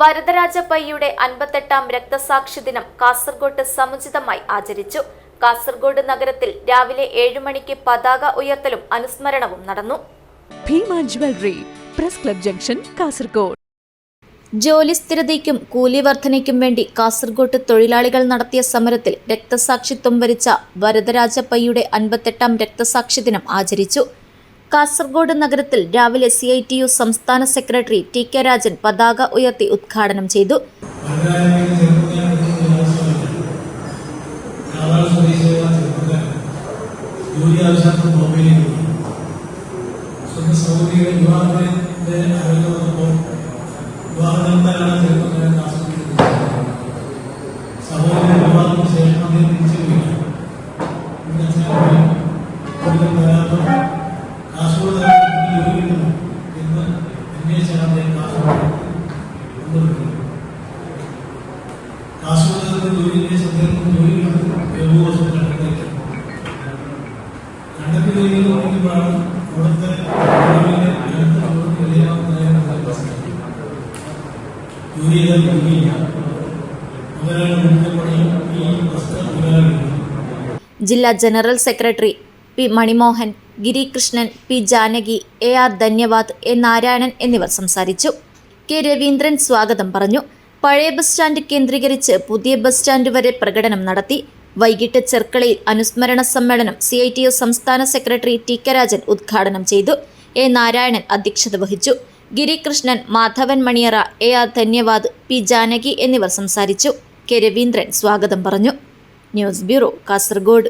വരദരാജപ്പയ്യയുടെ 58ാം രക്തസാക്ഷി ദിനം കാസർഗോഡ് സമുചിതമായി ആചരിച്ചു. കാസർഗോഡ് നഗരത്തിൽ രാവിലെ 7 മണിക്ക് പതാക ഉയർത്തലും അനുസ്മരണവും നടന്നു. Bhima jewellery, press club junction, Kasaragod. ജോലി സ്ഥിരതയ്ക്കും കൂലി വർധനയ്ക്കും വേണ്ടി കാസർഗോഡ് തൊഴിലാളികൾ നടത്തിയ സമരത്തിൽ രക്തസാക്ഷിത്വം വരിച്ച വരദരാജപ്പയ്യയുടെ 58ാം രക്തസാക്ഷി ദിനം ആചരിച്ചു. കാസർഗോഡ് നഗരത്തിൽ രാവിലെ CITU സംസ്ഥാന സെക്രട്ടറി TK രാജൻ പതാക ഉയർത്തി ഉദ്ഘാടനം ചെയ്തു. ജില്ലാ general secretary P. Manimohan, Girikrishnan, P. Janaki, AR ധന്യവാദ്, A. Narayanan എന്നിവർ സംസാരിച്ചു. K. രവീന്ദ്രൻ സ്വാഗതം പറഞ്ഞു. പഴയ ബസ് സ്റ്റാൻഡ് കേന്ദ്രീകരിച്ച് പുതിയ ബസ് സ്റ്റാൻഡ് വരെ പ്രകടനം നടത്തി. വൈകിട്ട് ചെർക്കളയിൽ അനുസ്മരണ സമ്മേളനം CITU സംസ്ഥാന സെക്രട്ടറി TK രാജൻ ഉദ്ഘാടനം ചെയ്തു. A. നാരായണൻ അധ്യക്ഷത വഹിച്ചു. ഗിരികൃഷ്ണൻ, മാധവൻ മണിയറ, AR ധന്യവാദ്, P. ജാനകി എന്നിവർ സംസാരിച്ചു. K. രവീന്ദ്രൻ സ്വാഗതം പറഞ്ഞു. News bureau, Kasaragod.